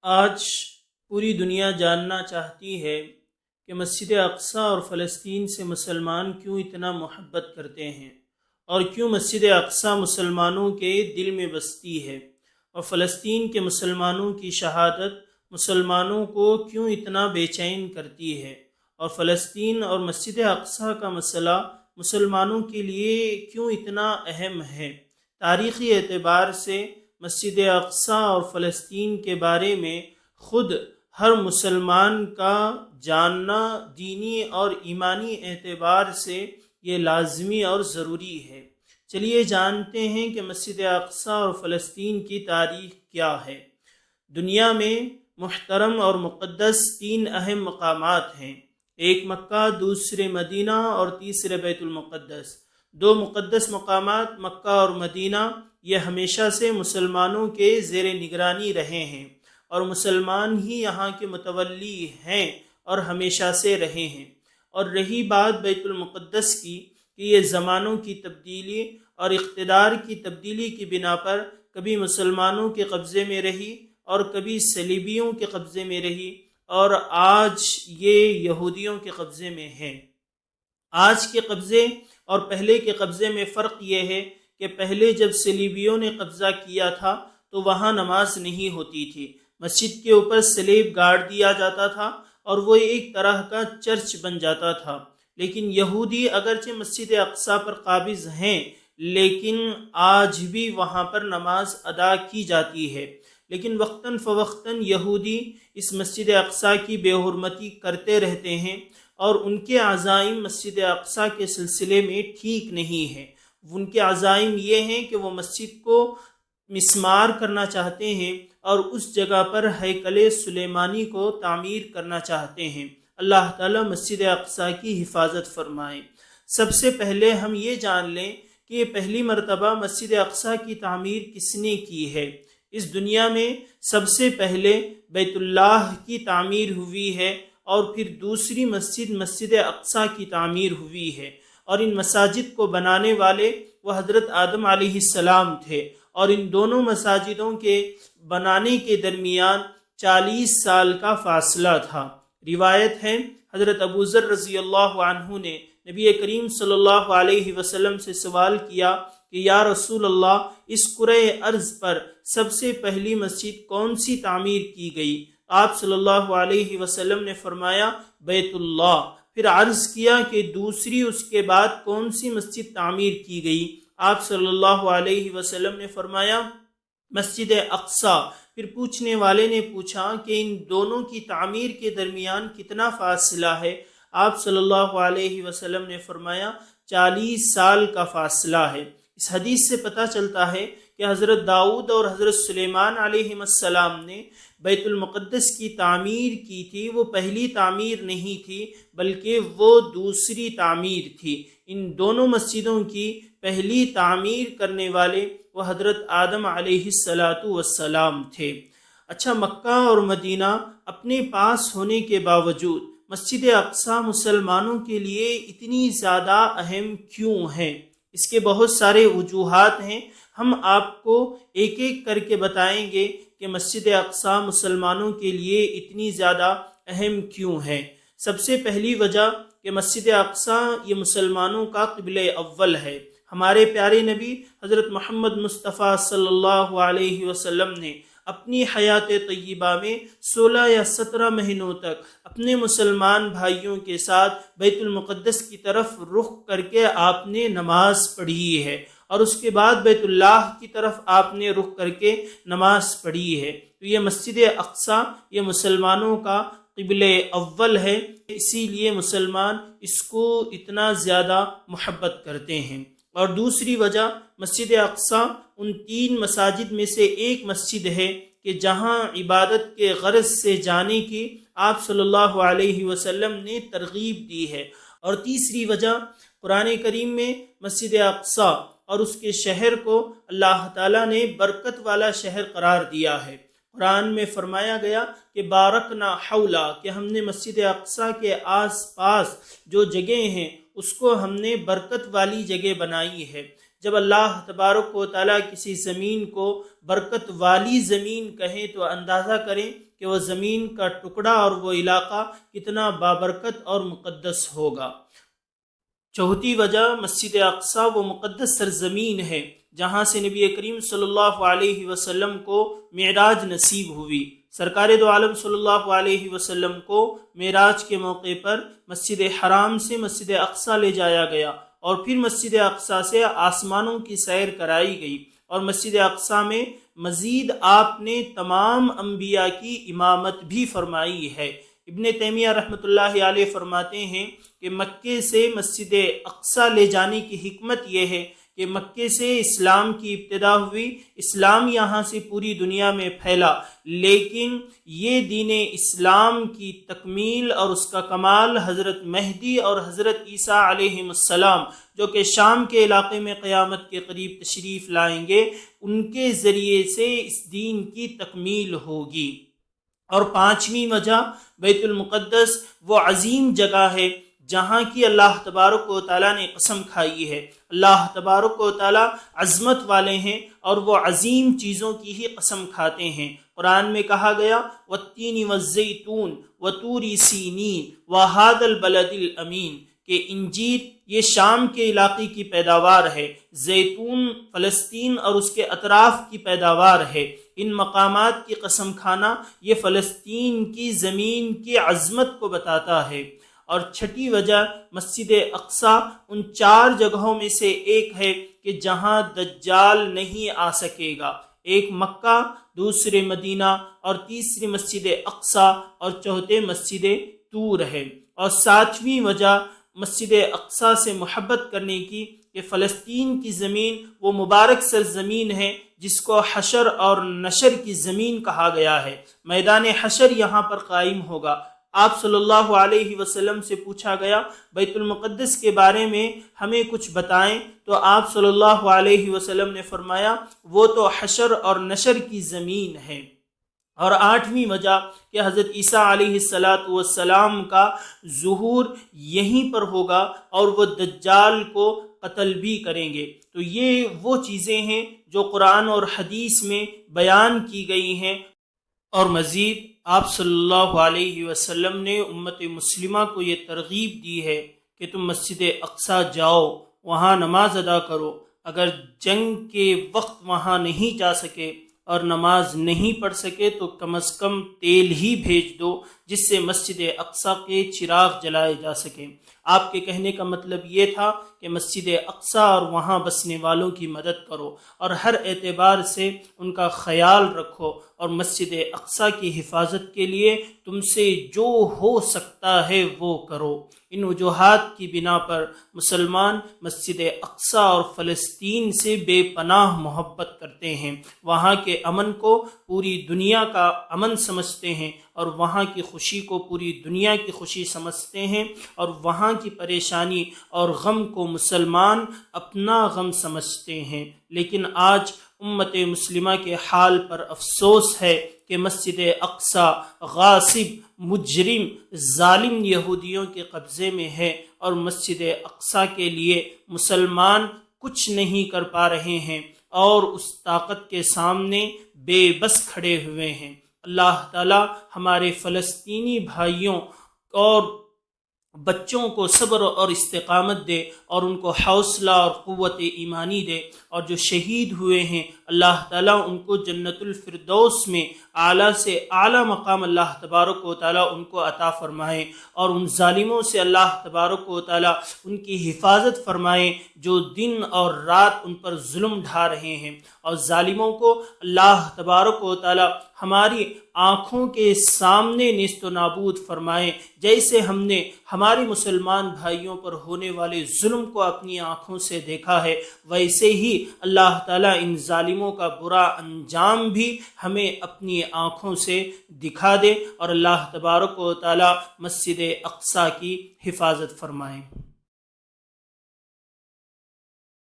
آج پوری دنیا جاننا چاہتی ہے کہ مسجد اقصیٰ اور فلسطین سے مسلمان کیوں اتنا محبت کرتے ہیں، اور کیوں مسجد اقصیٰ مسلمانوں کے دل میں بستی ہے، اور فلسطین کے مسلمانوں کی شہادت مسلمانوں کو کیوں اتنا بے چین کرتی ہے، اور فلسطین اور مسجد اقصیٰ کا مسئلہ مسلمانوں کے لیے کیوں اتنا اہم ہے۔ تاریخی اعتبار سے مسجد اقصیٰ اور فلسطین کے بارے میں خود ہر مسلمان کا جاننا دینی اور ایمانی اعتبار سے یہ لازمی اور ضروری ہے۔ چلیے جانتے ہیں کہ مسجد اقصیٰ اور فلسطین کی تاریخ کیا ہے۔ دنیا میں محترم اور مقدس تین اہم مقامات ہیں، ایک مکہ، دوسرے مدینہ اور تیسرے بیت المقدس۔ دو مقدس مقامات مکہ اور مدینہ یہ ہمیشہ سے مسلمانوں کے زیر نگرانی رہے ہیں، اور مسلمان ہی یہاں کے متولی ہیں اور ہمیشہ سے رہے ہیں۔ اور رہی بات بیت المقدس کی کہ یہ زمانوں کی تبدیلی اور اقتدار کی تبدیلی کی بنا پر کبھی مسلمانوں کے قبضے میں رہی اور کبھی صلیبیوں کے قبضے میں رہی، اور آج یہ یہودیوں کے قبضے میں ہے۔ آج کے قبضے اور پہلے کے قبضے میں فرق یہ ہے کہ پہلے جب صلیبیوں نے قبضہ کیا تھا تو وہاں نماز نہیں ہوتی تھی، مسجد کے اوپر صلیب گاڑ دیا جاتا تھا اور وہ ایک طرح کا چرچ بن جاتا تھا۔ لیکن یہودی اگرچہ مسجد اقصیٰ پر قابض ہیں، لیکن آج بھی وہاں پر نماز ادا کی جاتی ہے۔ لیکن وقتاً فوقتاً یہودی اس مسجد اقصیٰ کی بے حرمتی کرتے رہتے ہیں، اور ان کے عزائم مسجد اقصیٰ کے سلسلے میں ٹھیک نہیں ہیں۔ ان کے عزائم یہ ہیں کہ وہ مسجد کو مسمار کرنا چاہتے ہیں اور اس جگہ پر ہیکل سلیمانی کو تعمیر کرنا چاہتے ہیں۔ اللہ تعالیٰ مسجد اقصیٰ کی حفاظت فرمائے۔ سب سے پہلے ہم یہ جان لیں کہ یہ پہلی مرتبہ مسجد اقصیٰ کی تعمیر کس نے کی ہے۔ اس دنیا میں سب سے پہلے بیت اللہ کی تعمیر ہوئی ہے، اور پھر دوسری مسجد مسجد اقصیٰ کی تعمیر ہوئی ہے، اور ان مساجد کو بنانے والے وہ حضرت آدم علیہ السلام تھے، اور ان دونوں مساجدوں کے بنانے کے درمیان 40 سال کا فاصلہ تھا۔ روایت ہے حضرت ابو ذر رضی اللہ عنہ نے نبی کریم صلی اللہ علیہ وسلم سے سوال کیا کہ یا رسول اللہ، اس کرۂ ارض پر سب سے پہلی مسجد کون سی تعمیر کی گئی؟ آپ صلی اللہ علیہ وسلم نے فرمایا بیت اللہ۔ پھر عرض کیا کہ دوسری اس کے بعد کون سی مسجد تعمیر کی گئی؟ آپ صلی اللہ علیہ وسلم نے فرمایا مسجد اقصیٰ۔ پھر پوچھنے والے نے پوچھا کہ ان دونوں کی تعمیر کے درمیان کتنا فاصلہ ہے؟ آپ صلی اللہ علیہ وسلم نے فرمایا 40 سال کا فاصلہ ہے۔ اس حدیث سے پتہ چلتا ہے کہ حضرت داؤد اور حضرت سلیمان علیہ السلام نے بیت المقدس کی تعمیر کی تھی، وہ پہلی تعمیر نہیں تھی بلکہ وہ دوسری تعمیر تھی۔ ان دونوں مسجدوں کی پہلی تعمیر کرنے والے وہ حضرت آدم علیہ السلام تھے۔ اچھا، مکہ اور مدینہ اپنے پاس ہونے کے باوجود مسجد اقصیٰ مسلمانوں کے لیے اتنی زیادہ اہم کیوں ہے؟ اس کے بہت سارے وجوہات ہیں، ہم آپ کو ایک ایک کر کے بتائیں گے کہ مسجد اقصیٰ مسلمانوں کے لیے اتنی زیادہ اہم کیوں ہے۔ سب سے پہلی وجہ کہ مسجد اقصیٰ یہ مسلمانوں کا قبلہ اول ہے۔ ہمارے پیارے نبی حضرت محمد مصطفیٰ صلی اللہ علیہ وسلم نے اپنی حیات طیبہ میں 16 یا 17 مہینوں تک اپنے مسلمان بھائیوں کے ساتھ بیت المقدس کی طرف رخ کر کے آپ نے نماز پڑھی ہے، اور اس کے بعد بیت اللہ کی طرف آپ نے رخ کر کے نماز پڑھی ہے۔ تو یہ مسجد اقصیٰ یہ مسلمانوں کا قبلہ اول ہے، اسی لیے مسلمان اس کو اتنا زیادہ محبت کرتے ہیں۔ اور دوسری وجہ مسجد اقصیٰ ان 3 مساجد میں سے ایک مسجد ہے کہ جہاں عبادت کے غرض سے جانے کی آپ صلی اللہ علیہ وسلم نے ترغیب دی ہے۔ اور تیسری وجہ قرآن کریم میں مسجد اقصیٰ اور اس کے شہر کو اللہ تعالیٰ نے برکت والا شہر قرار دیا ہے۔ قرآن میں فرمایا گیا کہ بارکنا حولا، کہ ہم نے مسجد اقصیٰ کے آس پاس جو جگہیں ہیں اس کو ہم نے برکت والی جگہ بنائی ہے۔ جب اللہ تبارک و تعالیٰ کسی زمین کو برکت والی زمین کہیں تو اندازہ کریں کہ وہ زمین کا ٹکڑا اور وہ علاقہ کتنا بابرکت اور مقدس ہوگا۔ چوتھی وجہ، مسجد اقصی وہ مقدس سرزمین ہے جہاں سے نبی کریم صلی اللہ علیہ وسلم کو معراج نصیب ہوئی۔ سرکار دو عالم صلی اللہ علیہ وسلم کو معراج کے موقع پر مسجد حرام سے مسجد اقصی لے جایا گیا اور پھر مسجد اقصی سے آسمانوں کی سیر کرائی گئی، اور مسجد اقصی میں مزید آپ نے تمام انبیاء کی امامت بھی فرمائی ہے۔ ابن تیمیہ رحمۃ اللہ علیہ فرماتے ہیں کہ مکے سے مسجد اقصی لے جانے کی حکمت یہ ہے کہ مکے سے اسلام کی ابتدا ہوئی، اسلام یہاں سے پوری دنیا میں پھیلا، لیکن یہ دین اسلام کی تکمیل اور اس کا کمال حضرت مہدی اور حضرت عیسیٰ علیہ السلام جو کہ شام کے علاقے میں قیامت کے قریب تشریف لائیں گے، ان کے ذریعے سے اس دین کی تکمیل ہوگی۔ اور پانچویں وجہ، بیت المقدس وہ عظیم جگہ ہے جہاں کی اللہ تبارک و تعالیٰ نے قسم کھائی ہے۔ اللہ تبارک و تعالیٰ عظمت والے ہیں اور وہ عظیم چیزوں کی ہی قسم کھاتے ہیں۔ قرآن میں کہا گیا والتین والزیتون وطور سینین وہذا البلد الامین، کہ انجیر یہ شام کے علاقے کی پیداوار ہے، زیتون فلسطین اور اس کے اطراف کی پیداوار ہے۔ ان مقامات کی قسم کھانا یہ فلسطین کی زمین کی عظمت کو بتاتا ہے۔ اور چھٹی وجہ، مسجد اقصی ان چار جگہوں میں سے ایک ہے کہ جہاں دجال نہیں آ سکے گا۔ ایک مکہ، دوسرے مدینہ، اور تیسری مسجد اقصی، اور چوتھے مسجد طور ہے۔ اور ساتویں وجہ مسجد اقصی سے محبت کرنے کی کہ فلسطین کی زمین وہ مبارک سرزمین ہے جس کو حشر اور نشر کی زمین کہا گیا ہے۔ میدان حشر یہاں پر قائم ہوگا۔ آپ صلی اللہ علیہ وسلم سے پوچھا گیا بیت المقدس کے بارے میں ہمیں کچھ بتائیں، تو آپ صلی اللہ علیہ وسلم نے فرمایا وہ تو حشر اور نشر کی زمین ہے۔ اور آٹھویں وجہ کہ حضرت عیسیٰ علیہ السلام کا ظہور یہیں پر ہوگا اور وہ دجال کو قتل بھی کریں گے۔ تو یہ وہ چیزیں ہیں جو قرآن اور حدیث میں بیان کی گئی ہیں۔ اور مزید آپ صلی اللہ علیہ وسلم نے امت مسلمہ کو یہ ترغیب دی ہے کہ تم مسجد اقصی جاؤ، وہاں نماز ادا کرو۔ اگر جنگ کے وقت وہاں نہیں جا سکے اور نماز نہیں پڑھ سکے تو کم از کم تیل ہی بھیج دو جس سے مسجد اقصی کے چراغ جلائے جا سکیں۔ آپ کے کہنے کا مطلب یہ تھا کہ مسجد اقصی اور وہاں بسنے والوں کی مدد کرو اور ہر اعتبار سے ان کا خیال رکھو، اور مسجد اقصی کی حفاظت کے لیے تم سے جو ہو سکتا ہے وہ کرو۔ ان وجوہات کی بنا پر مسلمان مسجد اقصی اور فلسطین سے بے پناہ محبت کرتے ہیں، وہاں کے امن کو پوری دنیا کا امن سمجھتے ہیں، اور وہاں کی خوشی کو پوری دنیا کی خوشی سمجھتے ہیں، اور وہاں کی پریشانی اور غم کو مسلمان اپنا غم سمجھتے ہیں۔ لیکن آج امت مسلمہ کے حال پر افسوس ہے کہ مسجد اقصی غاصب، مجرم، ظالم یہودیوں کے قبضے میں ہے، اور مسجد اقصی کے لیے مسلمان کچھ نہیں کر پا رہے ہیں اور اس طاقت کے سامنے بے بس کھڑے ہوئے ہیں۔ اللہ تعالی ہمارے فلسطینی بھائیوں اور بچوں کو صبر اور استقامت دے اور ان کو حوصلہ اور قوت ایمانی دے، اور جو شہید ہوئے ہیں اللہ تعالیٰ ان کو جنت الفردوس میں اعلیٰ سے اعلیٰ مقام اللہ تبارک و تعالیٰ ان کو عطا فرمائے، اور ان ظالموں سے اللہ تبارک و تعالیٰ ان کی حفاظت فرمائے جو دن اور رات ان پر ظلم ڈھا رہے ہیں، اور ظالموں کو اللہ تبارک و تعالیٰ ہماری آنکھوں کے سامنے نیست و نابود فرمائے۔ جیسے ہم نے ہمارے مسلمان بھائیوں پر ہونے والے ظلم کو اپنی آنکھوں سے دیکھا ہے، ویسے ہی اللہ تعالیٰ ان ظالموں کا برا انجام بھی ہمیں اپنی آنکھوں سے دکھا دے، اور اللہ تبارک و تعالیٰ مسجد اقصی کی حفاظت فرمائے۔